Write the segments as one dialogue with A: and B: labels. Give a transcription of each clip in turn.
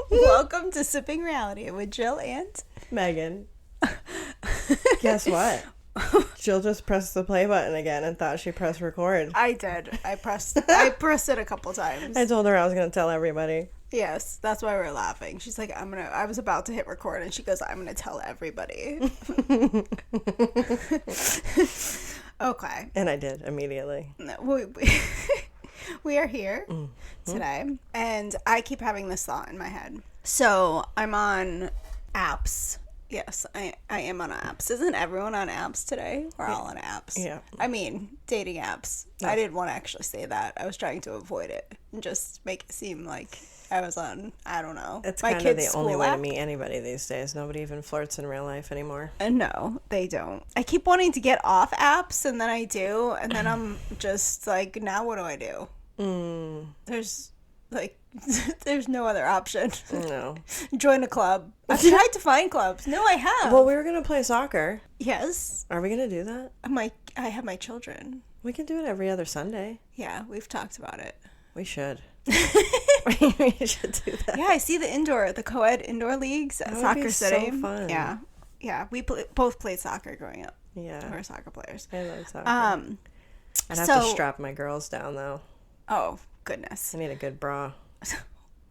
A: Welcome to Sipping Reality with Jill and
B: Megan. Guess what? Jill just pressed the play button again and thought she pressed record.
A: I did. I pressed it a couple times.
B: I told her I was going to tell everybody.
A: Yes, that's why we're laughing. She's like, I was about to hit record, and she goes, I'm gonna tell everybody. Okay.
B: And I did immediately.
A: We are here today, and I keep having this thought in my head. So I'm on apps. Yes, I am on apps. Isn't everyone on apps today? We're all on apps.
B: Yeah.
A: I mean, dating apps.
B: No.
A: I didn't want to actually say that. I was trying to avoid it and just make it seem like I was on, I don't know.
B: It's
A: my
B: kind of the
A: kid's
B: only
A: school
B: way
A: app.
B: to meet anybody these days. Nobody even flirts in real life anymore.
A: No, they don't. I keep wanting to get off apps, and then I do, and then I'm just like, now what do I do? There's no other option.
B: No.
A: Join a club. I've tried to find clubs. No, I have.
B: Well, we were going to play soccer.
A: Yes.
B: Are we going to do that?
A: I have my children.
B: We can do it every other Sunday.
A: Yeah, we've talked about it.
B: We should. We should do that.
A: Yeah, I see the co-ed indoor leagues at
B: That would
A: Soccer
B: be
A: City.
B: so fun.
A: Yeah. We both played soccer growing up.
B: Yeah.
A: We're soccer players.
B: I love soccer. I'd have
A: so-
B: to strap my girls down, though.
A: Oh, goodness.
B: I need a good bra.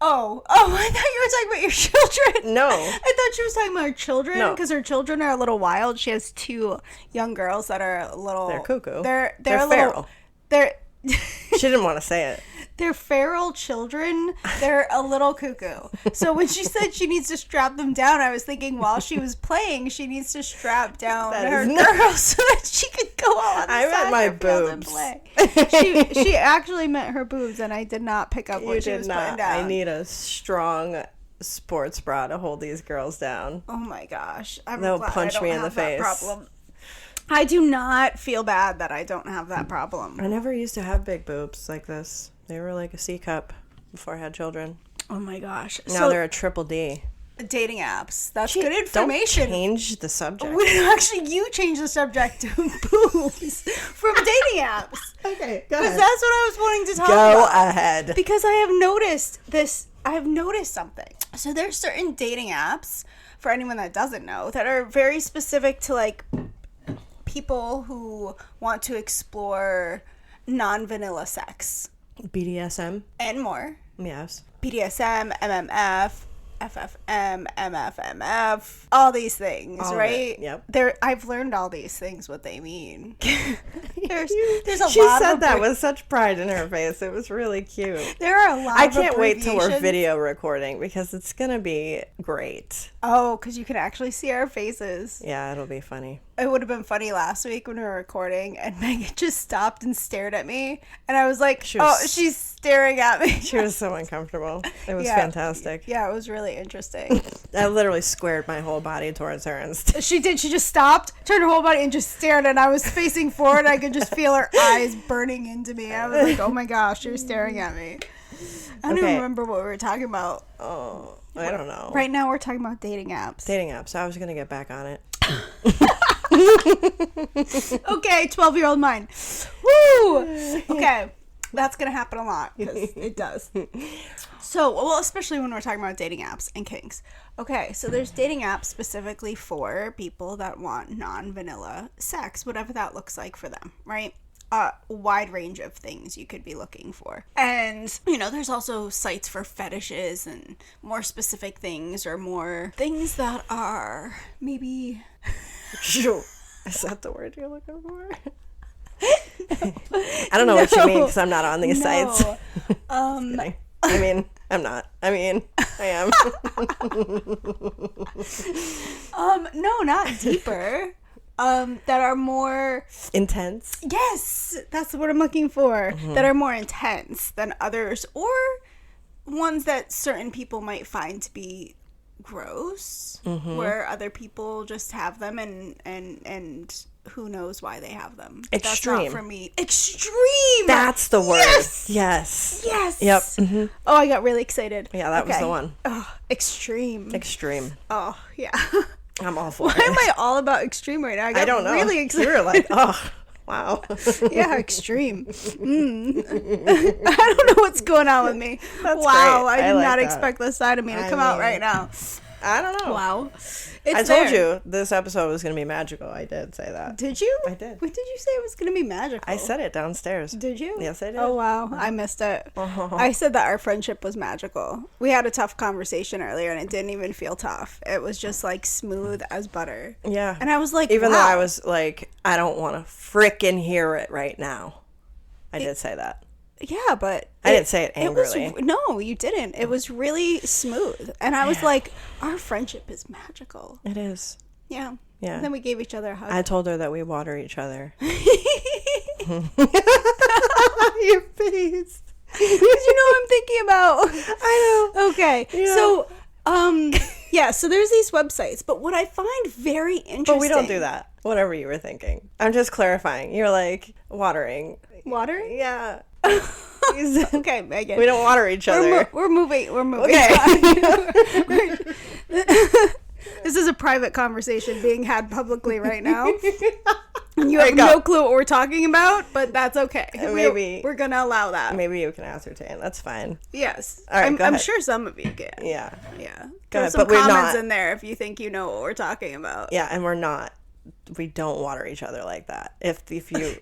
A: Oh, I thought you were talking about your children.
B: No.
A: I thought she was talking about her children
B: No.
A: because her children are a little wild. She has two young girls that are a little...
B: They're cuckoo.
A: They're a
B: feral.
A: They're...
B: She didn't want to say it.
A: They're feral children. They're a little cuckoo. So when she said she needs to strap them down, I was thinking while she was playing, she needs to strap down her girl so that she could go on the
B: I meant my
A: soccer field and
B: boobs.
A: play. She actually meant her boobs, and I did not pick up what she was putting down.
B: I need a strong sports bra to hold these girls down.
A: Oh my gosh.
B: They'll punch me in the face.
A: Problem. I do not feel bad that I don't have that problem.
B: I never used to have big boobs like this. They were like a C cup before I had children.
A: Oh my gosh.
B: Now they're a triple D.
A: Dating apps. That's good information.
B: Don't change the subject.
A: Actually, you changed the subject to boobs from dating apps.
B: Okay, go
A: Because
B: ahead.
A: that's what I was wanting to talk about.
B: Go ahead.
A: Because I have noticed this. I have noticed something. So there's certain dating apps, for anyone that doesn't know, that are very specific to like people who want to explore non-vanilla sex.
B: BDSM?
A: And more.
B: Yes.
A: BDSM, MMF, FFM, MFMF, all these things,
B: All of
A: right?
B: it, yep.
A: I've learned all these things, what they mean. There's a
B: She
A: lot
B: said
A: of
B: that with such pride in her face. It was really cute.
A: There are a lot
B: I
A: of
B: can't wait till we're
A: abbreviations.
B: video recording because it's going to be great.
A: Oh, because you can actually see our faces.
B: Yeah, it'll be funny.
A: It would have been funny last week when we were recording and Megan just stopped and stared at me. And I was like, she's staring at me.
B: She was so uncomfortable. It was
A: Yeah.
B: fantastic.
A: Yeah, it was really interesting.
B: I literally squared my whole body towards her and
A: She did. She just stopped, turned her whole body, and just stared. And I was facing forward. I could just feel her eyes burning into me. I was like, oh my gosh, you're staring at me. I don't even remember what we were talking about.
B: Oh, I don't know.
A: Right now, we're talking about dating apps.
B: Dating apps. I was going to get back on it.
A: Okay, 12-year-old mind. Woo! Okay, that's going to happen a lot because it does. So, well, especially when we're talking about dating apps and kinks. Okay, so there's dating apps specifically for people that want non-vanilla sex, whatever that looks like for them, right? A wide range of things you could be looking for. And, there's also sites for fetishes and more specific things or more things that are maybe...
B: Is that the word you're looking for? I don't know what you mean because I'm not on these sites. I mean, I'm not. I mean, I am.
A: No, not deeper. That are more
B: intense.
A: Yes, that's what I'm looking for. That are more intense than others, or ones that certain people might find to be gross, where other people just have them and who knows why they have them.
B: Extreme.
A: That's not for me. Extreme.
B: That's the word.
A: Yes.
B: Yep.
A: Oh, I got really excited.
B: Yeah, that was the one.
A: Oh, extreme. Oh, yeah.
B: I'm all for
A: Why
B: it.
A: am I all about extreme right now?
B: I don't know.
A: Really excited.
B: You were like, oh. Wow.
A: Yeah, extreme. I don't know what's going on with me.
B: That's
A: wow,
B: great.
A: I did
B: like
A: not
B: that.
A: expect this side of me to come out right now.
B: I don't know.
A: Wow.
B: I told you this episode was going to be magical. I did say that.
A: Did you?
B: I did.
A: What did you say it was going to be magical?
B: I said it downstairs.
A: Did you?
B: Yes, I did.
A: Oh, wow. I missed it. I said that our friendship was magical. We had a tough conversation earlier, and it didn't even feel tough. It was just, like, smooth as butter.
B: Yeah.
A: And I was like,
B: even
A: wow.
B: though I was like, I don't want to frickin' hear it right now. I did say that.
A: Yeah, but...
B: I didn't say it angrily.
A: No, you didn't. It was really smooth. And I was like, our friendship is magical.
B: It is.
A: Yeah.
B: Yeah.
A: And then we gave each other a hug.
B: I told her that we water each other.
A: Your face.
B: Because
A: you know what I'm thinking about.
B: I know.
A: Okay.
B: Yeah.
A: So, yeah, so there's these websites, but what I find very interesting...
B: But we don't do that. Whatever you were thinking. I'm just clarifying. You're like, watering.
A: Watering?
B: Yeah.
A: Okay, Megan.
B: We don't water each other.
A: We're moving.
B: Okay.
A: This is a private conversation being had publicly right now. And you have no clue what we're talking about, but that's okay.
B: Maybe.
A: We're going to allow that.
B: Maybe you can ascertain. That's fine.
A: Yes.
B: All right,
A: I'm sure some of you can.
B: Yeah.
A: Yeah.
B: There's
A: some comments in there if you think you know what we're talking about.
B: Yeah, and we're not. We don't water each other like that. If you...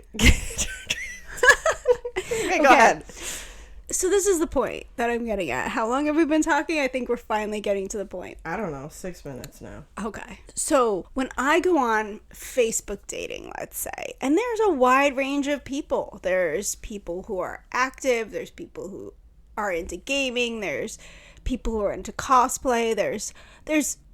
B: Okay, go ahead.
A: So this is the point that I'm getting at. How long have we been talking? I think we're finally getting to the point.
B: I don't know, 6 minutes now.
A: Okay. So when I go on Facebook dating, let's say, and there's a wide range of people. There's people who are active. There's people who are into gaming. There's people who are into cosplay. There's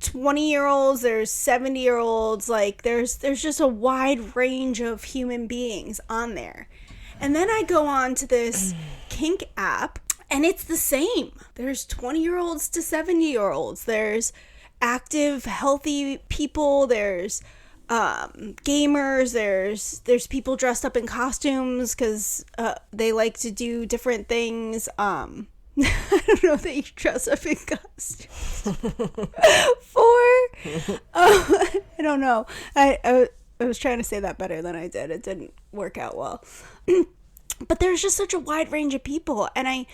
A: 20-year-olds. There's 70-year-olds. Like there's just a wide range of human beings on there. And then I go on to this kink app, and it's the same. There's 20-year-olds to 70-year-olds. There's active, healthy people. There's gamers. There's people dressed up in costumes because they like to do different things. I don't know that you dress up in costumes I don't know. I was trying to say that better than I did. It didn't work out well. But there's just such a wide range of people. And I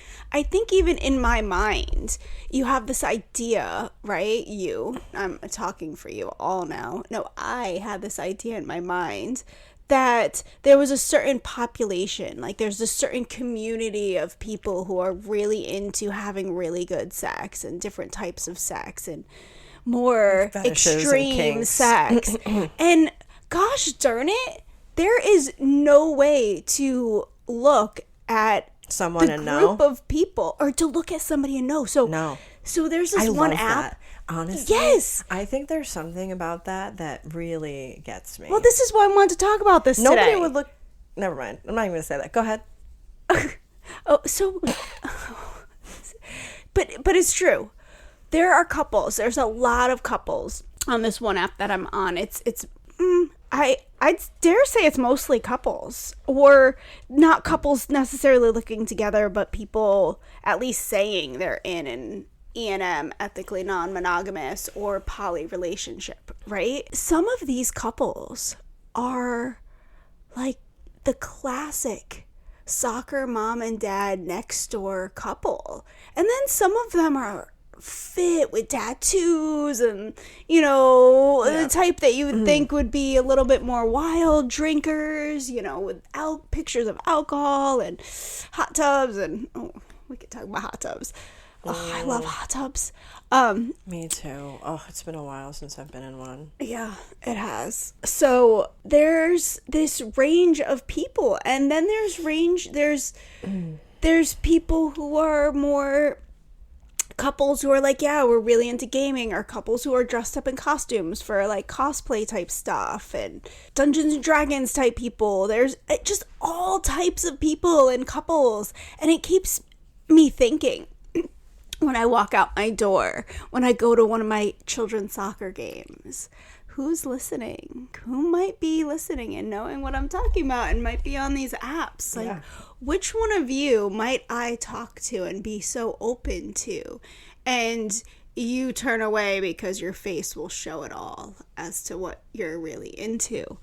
A: think even in my mind, you have this idea, right? I'm talking for you all now. No, I had this idea in my mind that there was a certain population, like there's a certain community of people who are really into having really good sex and different types of sex and more extreme sex. And gosh darn it, there is no way to look at
B: someone
A: the
B: and
A: group
B: know
A: of people or to look at somebody and know. So there's this one app.
B: That. Honestly,
A: yes,
B: I think there's something about that really gets me.
A: Well, this is why I wanted to talk about this
B: Nobody
A: today.
B: would look. Never mind. I'm not even gonna say that. Go ahead.
A: But it's true. There are couples. There's a lot of couples on this one app that I'm on. I'd dare say it's mostly couples, or not couples necessarily looking together, but people at least saying they're in an E&M, ethically non-monogamous, or poly relationship, right? Some of these couples are like the classic soccer mom and dad next door couple. And then some of them are fit with tattoos and, the type that you would think would be a little bit more wild drinkers, with pictures of alcohol and hot tubs. And we could talk about hot tubs. Oh, I love hot tubs.
B: Me too. Oh, it's been a while since I've been in one.
A: Yeah, it has. So there's this range of people, and then there's people who are more couples who are like, yeah, we're really into gaming, or couples who are dressed up in costumes for like cosplay type stuff and Dungeons and Dragons type people. There's just all types of people and couples, and it keeps me thinking. When I walk out my door, when I go to one of my children's soccer games, who's listening? Who might be listening and knowing what I'm talking about and might be on these apps? Like, which one of you might I talk to and be so open to? And you turn away because your face will show it all as to what you're really into.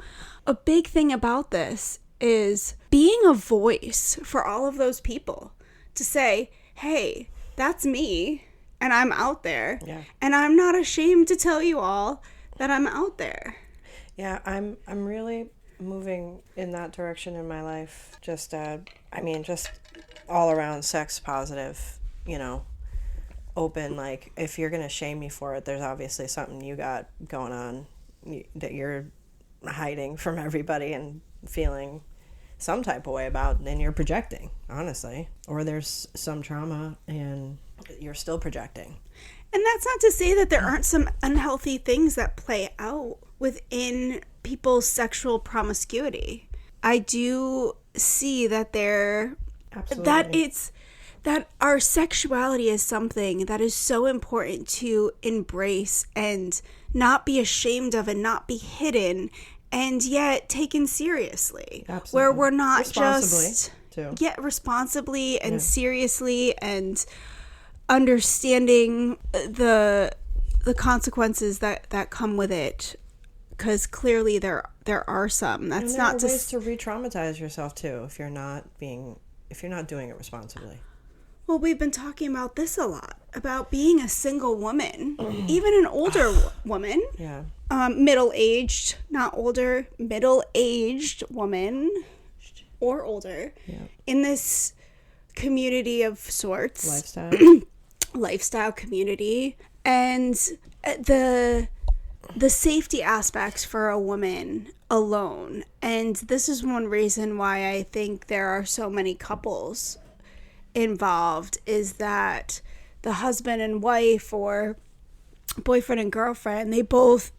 A: A big thing about this is being a voice for all of those people to say, hey, that's me and I'm out there.
B: Yeah.
A: And I'm not ashamed to tell you all that I'm out there.
B: Yeah, I'm really moving in that direction in my life. Just just all around sex positive, open. Like, if you're going to shame me for it, there's obviously something you got going on that you're hiding from everybody and feeling some type of way about, and you're projecting, honestly. Or there's some trauma and you're still projecting.
A: And that's not to say that there aren't some unhealthy things that play out within people's sexual promiscuity. I do see that
B: Absolutely.
A: that our sexuality is something that is so important to embrace and not be ashamed of and not be hidden, and yet taken seriously.
B: Absolutely.
A: Where we're not
B: responsibly,
A: just
B: too.
A: responsibly and seriously, and understanding the consequences that come with it, because clearly there are some. That's
B: And there
A: not
B: are ways to re-traumatize yourself too if you're not doing it responsibly.
A: Well, we've been talking about this a lot, about being a single woman, even an older woman.
B: Yeah.
A: Middle-aged, not older, middle-aged woman or older, in this community of sorts. Lifestyle community. And the safety aspects for a woman alone. And this is one reason why I think there are so many couples involved, is that the husband and wife or boyfriend and girlfriend, they both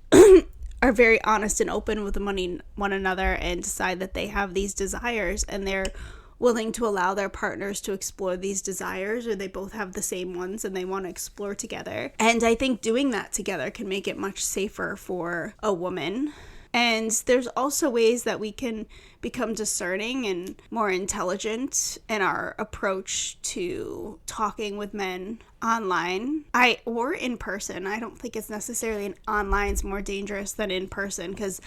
A: are very honest and open with one another and decide that they have these desires, and they're willing to allow their partners to explore these desires, or they both have the same ones and they want to explore together. And I think doing that together can make it much safer for a woman. And there's also ways that we can become discerning and more intelligent in our approach to talking with men online or in person. I don't think it's necessarily online's more dangerous than in person, because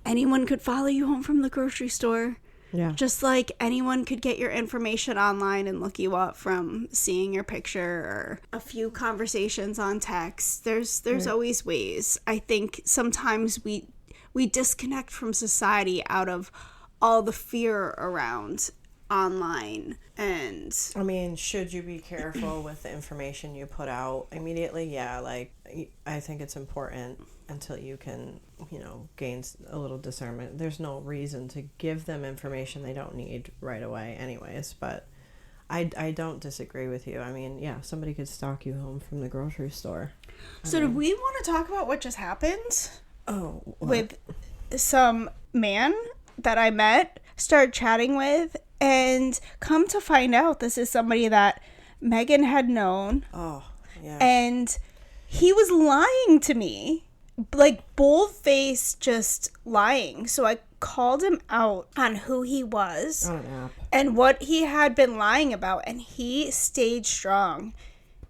A: anyone could follow you home from the grocery store.
B: Yeah.
A: Just like anyone could get your information online and look you up from seeing your picture or a few conversations on text. There's right. always ways. I think sometimes we disconnect from society out of all the fear around online. And
B: I mean, should you be careful with the information you put out immediately? Yeah, like, I think it's important until you can, gain a little discernment. There's no reason to give them information they don't need right away anyways, but I don't disagree with you. I mean, yeah, somebody could stalk you home from the grocery store.
A: So do we want to talk about what just happened?
B: Oh, what?
A: With some man that I met, started chatting with, and come to find out this is somebody that Megan had known.
B: Oh, yeah.
A: And he was lying to me, like bold-faced, just lying. So I called him out on who he was
B: on an app
A: and what he had been lying about, and he stayed strong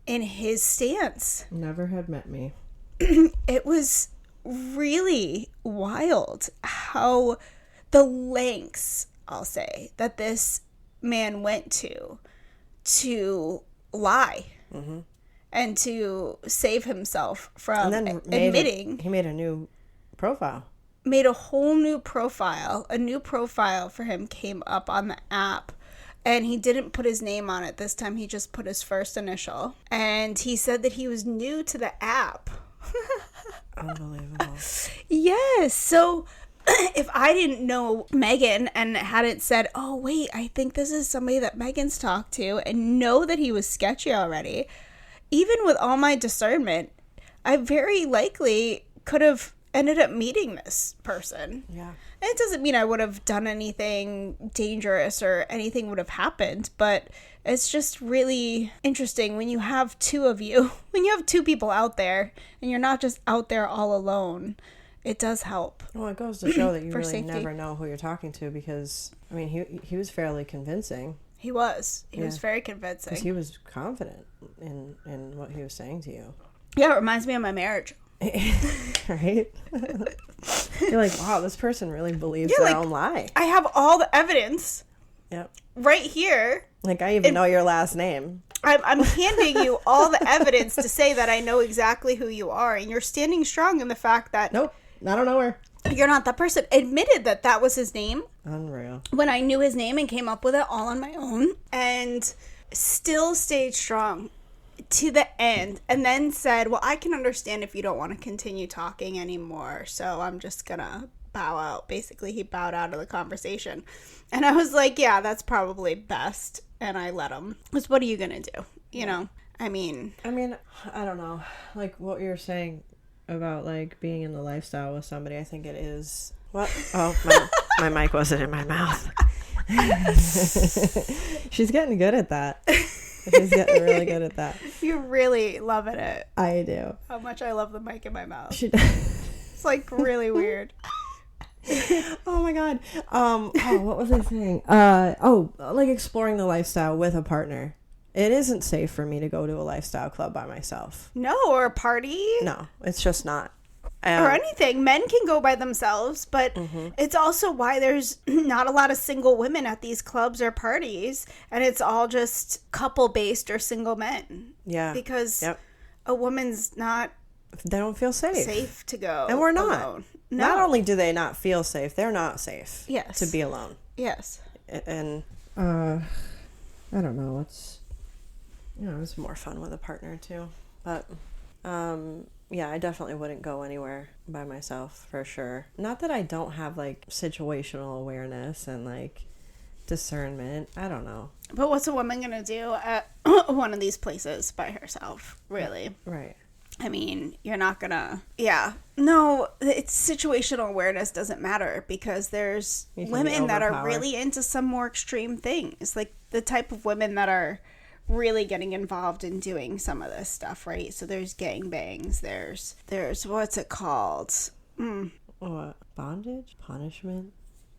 A: in his stance.
B: Never had met me.
A: It was really wild how the lengths, I'll say, that this man went to lie and to save himself from admitting.
B: He made a new profile.
A: Made a whole new profile. A new profile for him came up on the app. And he didn't put his name on it this time. He just put his first initial. And he said that he was new to the app.
B: Unbelievable.
A: Yes. So if I didn't know Megan and hadn't said, oh, wait, I think this is somebody that Megan's talked to, and know that he was sketchy already, even with all my discernment, I very likely could have ended up meeting this person.
B: Yeah.
A: And it doesn't mean I would have done anything dangerous or anything would have happened, but it's just really interesting when you have two of you, when you have two people out there and you're not just out there all alone. It does help.
B: Well, it goes to show that you really
A: safety.
B: Never know who you're talking to, because, I mean, he was fairly convincing.
A: He was. He was very convincing.
B: Because he was confident in what he was saying to you.
A: Yeah, it reminds me of my marriage.
B: Right? You're like, wow, this person really believes
A: Yeah,
B: their
A: like,
B: own lie.
A: I have all the evidence
B: Yep.
A: right here.
B: Like, I even know your last name.
A: I'm handing you all the evidence to say that I know exactly who you are, and you're standing strong in the fact that
B: Nope. I don't know her.
A: you're not that person. Admitted that that was his name
B: Unreal.
A: when I knew his name and came up with it all on my own, and still stayed strong to the end, and then said, well, I can understand if you don't want to continue talking anymore, so I'm just gonna bow out. Basically, he bowed out of the conversation, and I was like, yeah, that's probably best, and I let him. Because what are you gonna do? You know? I mean,
B: I don't know. Like, what you're saying about, like, being in the lifestyle with somebody, I think it is... What? Oh, my mic wasn't in my mouth. She's getting good at that. She's getting really good at that.
A: you're really loving it.
B: I do.
A: How much I love the mic in my mouth.
B: She does.
A: It's, like, really weird.
B: Oh my god. What was I saying? Like exploring the lifestyle with a partner. It isn't safe for me to go to a lifestyle club by myself.
A: No, or a party.
B: No, it's just not.
A: Or anything. Men can go by themselves, but it's also why there's not a lot of single women at these clubs or parties, and it's all just couple-based or single men.
B: Yeah.
A: Because a woman's not
B: They don't feel
A: safe to go
B: And we're not.
A: alone. No.
B: Not only do they not feel safe, they're not safe
A: Yes.
B: to be alone.
A: Yes.
B: And I don't know, it's more fun with a partner too. But yeah, I definitely wouldn't go anywhere by myself for sure. Not that I don't have like situational awareness and like discernment. I don't know.
A: But what's a woman going to do at one of these places by herself, really?
B: Right.
A: I mean, you're not gonna... Yeah. No, it's situational awareness doesn't matter because there's women that are really into some more extreme things. Like the type of women that are really getting involved in doing some of this stuff, right? So there's gangbangs. There's what's it called?
B: What? Bondage? Punishment?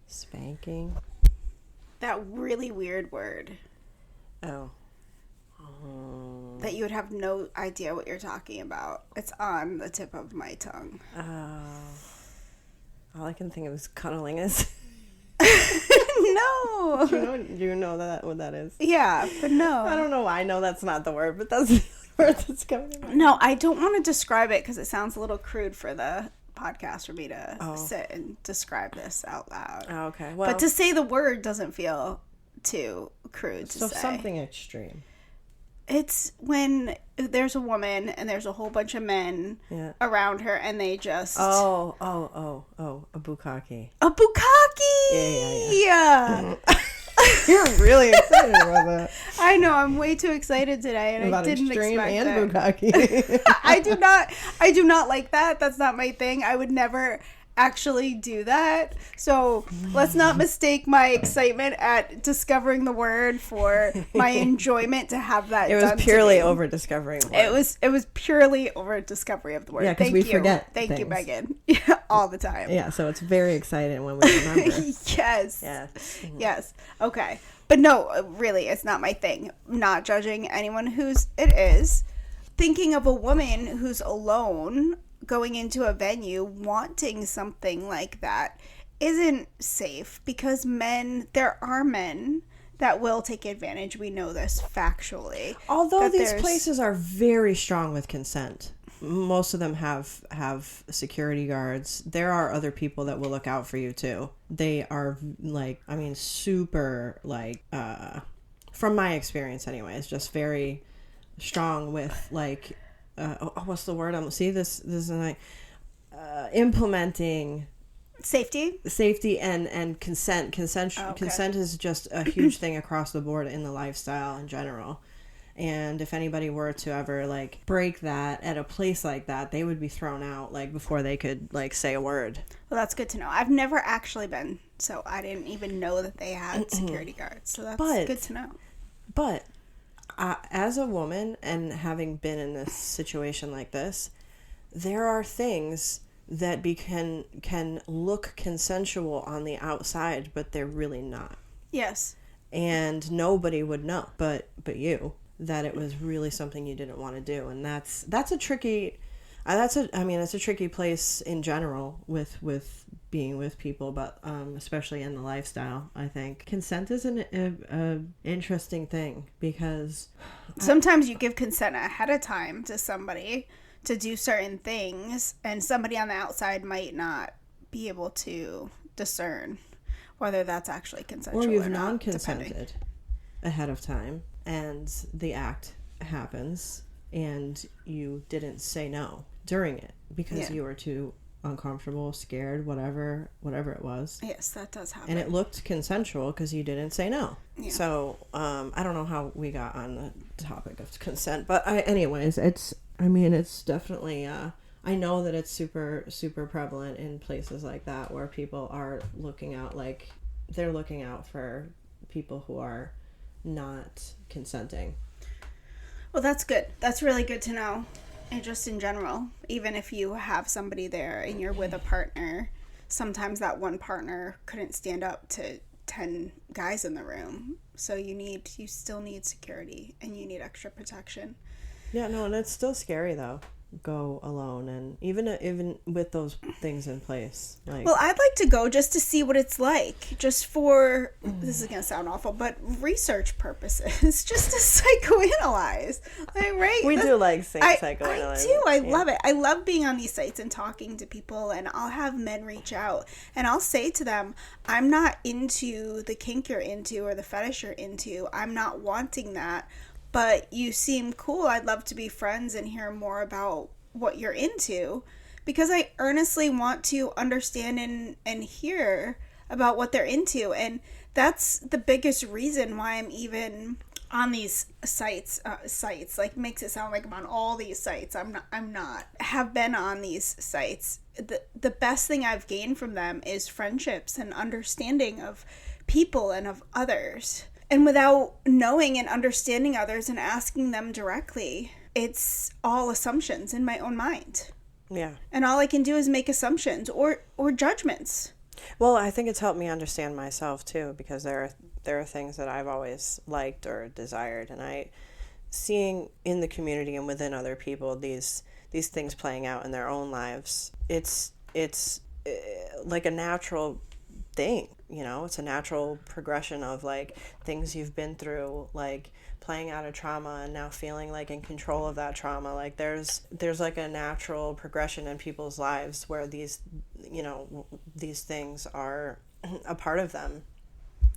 B: Spanking?
A: That really weird word.
B: Oh.
A: That you would have no idea what you're talking about. It's on the tip of my tongue.
B: All I can think of is cunnilingus.
A: No.
B: Do you know what that is?
A: Yeah, but no.
B: I don't know why I know that's not the word, but that's the word that's coming to mind.
A: No, I don't want to describe it because it sounds a little crude for the podcast for me to sit and describe this out loud.
B: Oh, okay. Well,
A: but to say the word doesn't feel too crude to say.
B: So something extreme.
A: It's when there's a woman and there's a whole bunch of men around her and they just...
B: Oh, a bukkake.
A: A bukkake!
B: Yeah. You're really excited about that.
A: I know, I'm way too excited today and
B: about
A: I didn't
B: extreme
A: expect
B: and
A: it.
B: bukkake.
A: I do not like that. That's not my thing. I would never actually do that. So let's not mistake my excitement at discovering the word for my enjoyment to have that.
B: It was purely over discovering the word.
A: It was purely over discovery of the word.
B: Yeah, because we forget.
A: Thank you, Megan. Yeah, all the time.
B: Yeah, so it's very exciting when we remember.
A: Yes.
B: Yeah.
A: Yes. Okay. But no, really, it's not my thing. Not judging anyone it is. Thinking of a woman who's alone going into a venue wanting something like that isn't safe because there are men that will take advantage. We know this factually.
B: Although these places are very strong with consent. Most of them have security guards. There are other people that will look out for you too. They are super from my experience anyway, it's just very strong with what's the word? This is implementing safety and consent. Consent is just a huge thing across the board in the lifestyle in general. And if anybody were to ever break that at a place like that, they would be thrown out before they could say a word.
A: Well, that's good to know. I've never actually been, so I didn't even know that they had security guards. So that's good to know.
B: But as a woman and having been in this situation like this, there are things that can look consensual on the outside, but they're really not.
A: Yes.
B: And nobody would know, but you, that it was really something you didn't want to do. And that's a tricky... It's a tricky place in general with being with people, but especially in the lifestyle. I think consent is an interesting thing, because
A: sometimes you give consent ahead of time to somebody to do certain things, and somebody on the outside might not be able to discern whether that's actually consensual
B: or you've
A: not,
B: non-consented
A: depending.
B: ahead of time, and the act happens and you didn't say no during it because you were too uncomfortable, scared, whatever it was.
A: Yes, that does happen.
B: And it looked consensual because you didn't say no.
A: Yeah.
B: So I don't know how we got on the topic of consent, but anyways, it's definitely I know that it's super, super prevalent in places like that where people are looking out, like they're looking out for people who are not consenting.
A: Well, that's good. That's really good to know. And just in general, even if you have somebody there and you're with a partner, sometimes that one partner couldn't stand up to 10 guys in the room. So you still need security and you need extra protection.
B: Yeah, no, and it's still scary though. Go alone, and even with those things in place, like,
A: well, I'd like to go just to see what it's like, just for this is gonna sound awful, but research purposes, just to psychoanalyze, like, right?
B: We do like psychoanalyze.
A: I do. I love it. I love being on these sites and talking to people, and I'll have men reach out and I'll say to them, I'm not into the kink you're into or the fetish you're into. I'm not wanting that. But you seem cool. I'd love to be friends and hear more about what you're into, because I earnestly want to understand and hear about what they're into. And that's the biggest reason why I'm even on these sites, like, makes it sound like I'm on all these sites. I'm not. Have been on these sites. The best thing I've gained from them is friendships and understanding of people and of others. And without knowing and understanding others and asking them directly, it's all assumptions in my own mind.
B: Yeah.
A: And all I can do is make assumptions or judgments.
B: Well, I think it's helped me understand myself too, because there are things that I've always liked or desired, and seeing in the community and within other people these things playing out in their own lives. It's like a natural thing, it's a natural progression of like things you've been through, like playing out a trauma and now feeling like in control of that trauma. Like there's like a natural progression in people's lives where these things are a part of them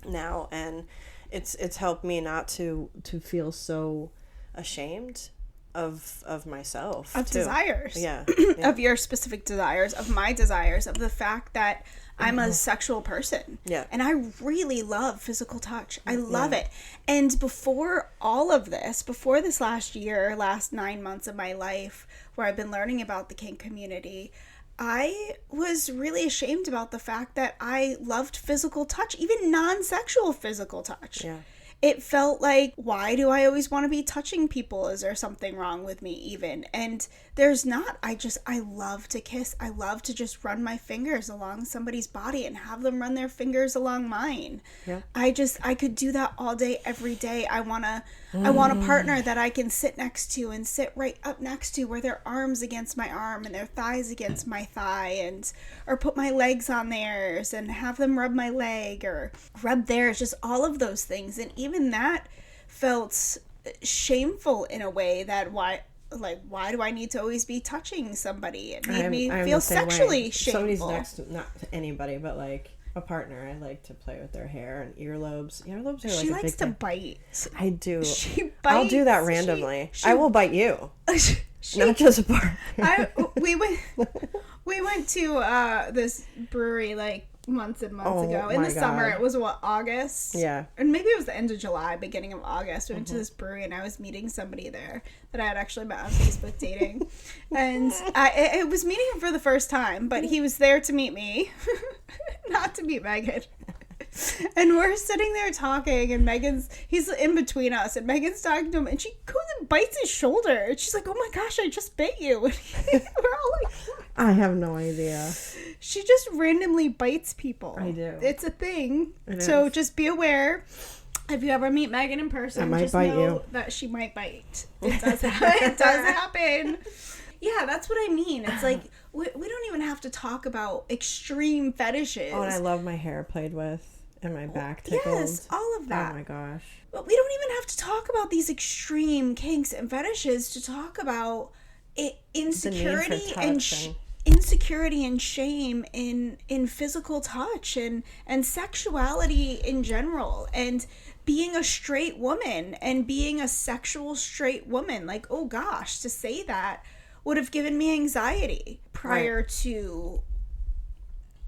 B: now, and it's helped me not to feel so ashamed of myself,
A: of
B: too.
A: Desires,
B: yeah.
A: Of your specific desires, of my desires, of the fact that I'm a sexual person, and I really love physical touch. I love it. And before all of this, before this last 9 months of my life where I've been learning about the kink community, I was really ashamed about the fact that I loved physical touch, even non-sexual physical touch. It felt like, why do I always want to be touching people? Is there something wrong with me even? And there's not. I love to kiss. I love to just run my fingers along somebody's body and have them run their fingers along mine. I could do that all day, every day. I want a partner that I can sit next to and sit right up next to, where their arms against my arm and their thighs against my thigh, or put my legs on theirs and have them rub my leg or rub theirs, just all of those things. And even that felt shameful in a way, that why do I need to always be touching somebody? It made me feel sexually shameful.
B: Somebody's next to, not to anybody, but like a partner, I like to play with their hair and earlobes. Earlobes are like
A: she
B: a
A: likes
B: big
A: to
B: thing.
A: bite.
B: I do.
A: She bites.
B: I'll do that randomly. I will bite you. Not just a partner.
A: We went to this brewery like months and months ago in the summer. It was August?
B: Yeah.
A: And maybe it was the end of July, beginning of August. We went to this brewery and I was meeting somebody there that I had actually met on Facebook dating. And I was meeting him for the first time, but he was there to meet me, not to meet Megan. And we're sitting there talking, and he's in between us, and Megan's talking to him, and she goes and bites his shoulder. And she's like, "Oh my gosh, I just bit you." And we're all like, "What?"
B: I have no idea.
A: She just randomly bites people.
B: I do.
A: It's a thing.
B: It
A: so
B: is.
A: just be aware. If you ever meet Megan in person,
B: I might
A: just
B: bite
A: know
B: you.
A: that she might bite. It does happen. It does happen. Yeah, that's what I mean. It's like, we don't even have to talk about extreme fetishes.
B: Oh, and I love my hair played with and my back tickled.
A: Yes, all of that.
B: Oh my gosh.
A: But we don't even have to talk about these extreme kinks and fetishes to talk about insecurity insecurity and shame in physical touch and sexuality in general, and being a straight woman and being a sexual straight woman. Like, oh gosh, to say that would have given me anxiety prior to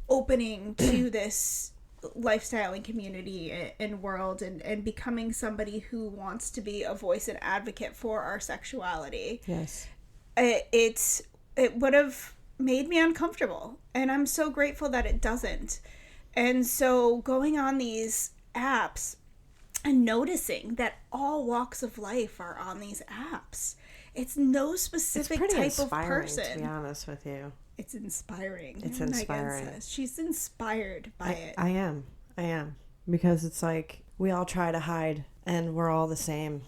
A: opening to this lifestyle and community and world, and becoming somebody who wants to be a voice and advocate for our sexuality.
B: Yes.
A: It would have made me uncomfortable, and I'm so grateful that it doesn't. And so going on these apps and noticing that all walks of life are on these apps. It's no specific type of person.
B: To be honest with you.
A: It's inspiring.
B: It's inspiring.
A: She's inspired by it.
B: I am. Because it's like we all try to hide and we're all the same.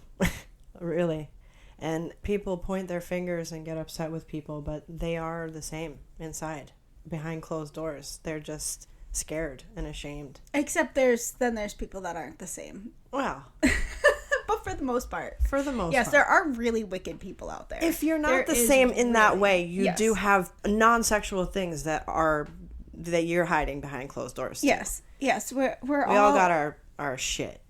B: Really. And people point their fingers and get upset with people, but they are the same inside. Behind closed doors. They're just scared and ashamed.
A: Except there's people that aren't the same.
B: Well.
A: But for the most part.
B: Yes,
A: there are really wicked people out there.
B: If you're not the same in that way, you do have non-sexual things that you're hiding behind closed doors too.
A: Yes, we
B: all got our shit.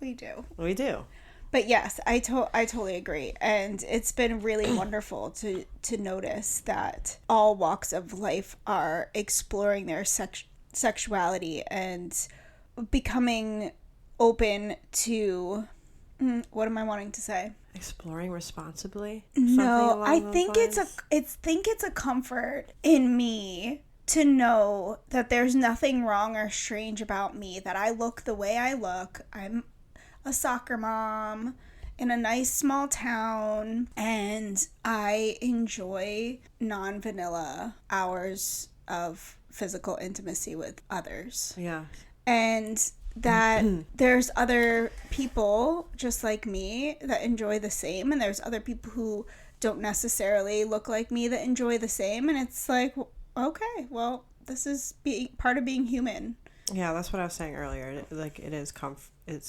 A: We do.
B: We do.
A: But yes, I totally agree, and it's been really wonderful to notice that all walks of life are exploring their sexuality and becoming open to. What am I wanting to say?
B: Exploring responsibly?
A: No, I think it's a comfort in me to know that there's nothing wrong or strange about me, that I look the way I look. I'm a soccer mom in a nice small town, and I enjoy non-vanilla hours of physical intimacy with others.
B: Yeah.
A: And that there's other people just like me that enjoy the same, and there's other people who don't necessarily look like me that enjoy the same, and it's like, okay, well, this is part of being human.
B: Yeah, that's what I was saying earlier. Like, it's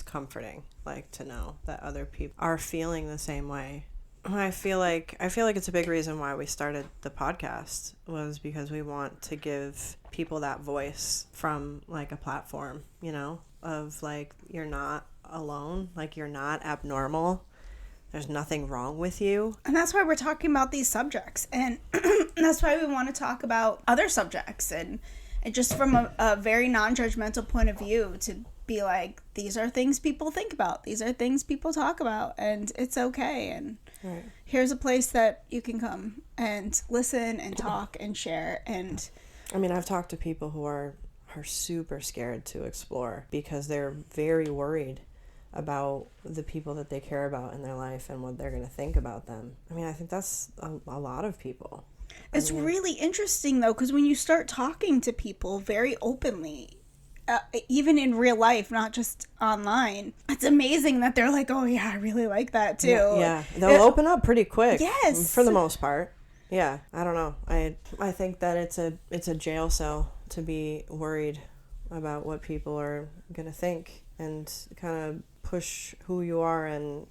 B: comforting, like, to know that other people are feeling the same way. I feel like it's a big reason why we started the podcast, was because we want to give people that voice from, like, a platform, you know, of, like, you're not alone, like, you're not abnormal, there's nothing wrong with you.
A: And that's why we're talking about these subjects, and that's why we want to talk about other subjects, and just from a very non-judgmental point of view, to be like, these are things people think about, these are things people talk about, and it's okay, and
B: right.
A: Here's a place that you can come and listen and talk and share. And
B: I mean, I've talked to people who are super scared to explore because they're very worried about the people that they care about in their life and what they're going to think about them. I mean, I think that's a lot of people.
A: It's really interesting, though, because when you start talking to people very openly, even in real life, not just online, it's amazing that they're like, oh yeah, I really like that too.
B: Yeah. They'll open up pretty quick.
A: Yes,
B: for the most part. Yeah, I don't know. I think that it's a jail cell to be worried about what people are gonna think, and kind of push who you are and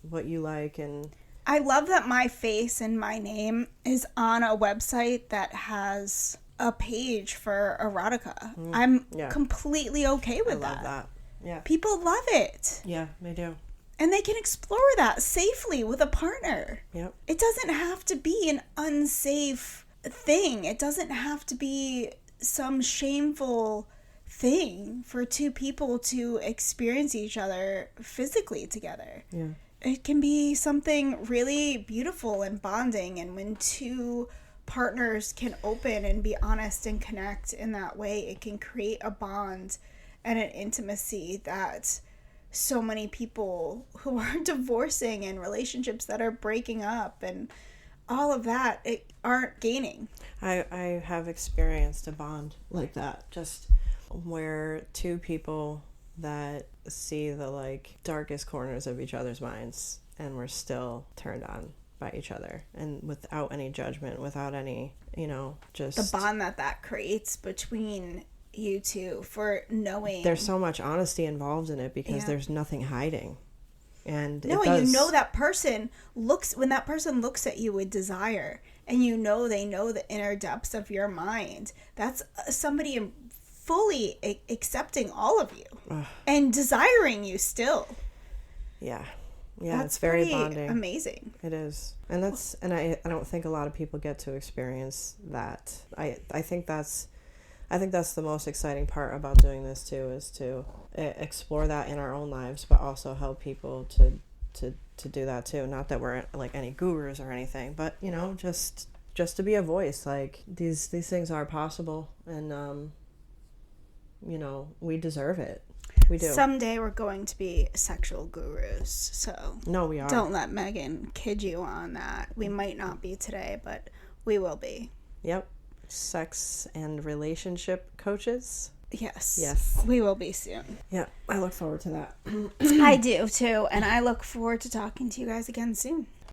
B: what you like. And
A: I love that my face and my name is on a website that has a page for erotica. I'm completely okay with that.
B: I love that. Yeah.
A: People love it.
B: Yeah, they do.
A: And they can explore that safely with a partner.
B: Yep.
A: It doesn't have to be an unsafe thing. It doesn't have to be some shameful thing for two people to experience each other physically together.
B: Yeah.
A: It can be something really beautiful and bonding, and when two partners can open and be honest and connect in that way, it can create a bond and an intimacy that so many people who are divorcing and relationships that are breaking up and all of that aren't gaining.
B: I have experienced a bond like that, just where two people that see the, like, darkest corners of each other's minds and we're still turned on by each other, and without any judgment, without any, just
A: the bond that creates between you two, for knowing
B: there's so much honesty involved in it, because there's nothing hiding. And
A: no, you know that person when that person looks at you with desire, and they know the inner depths of your mind. That's somebody fully accepting all of you and desiring you still.
B: Yeah,
A: that's
B: it's very bonding.
A: Amazing.
B: It is, and I don't think a lot of people get to experience that. I think that's the most exciting part about doing this too, is to explore that in our own lives, but also help people to do that too. Not that we're like any gurus or anything, but just to be a voice. Like these things are possible, and we deserve it. We do.
A: Someday we're going to be sexual gurus, so
B: no, we are.
A: Don't let Megan kid you on that. We might not be today, but we will be.
B: Yep. Sex and relationship coaches.
A: Yes. We will be soon.
B: Yeah, I look forward to that.
A: I do too, and I look forward to talking to you guys again soon.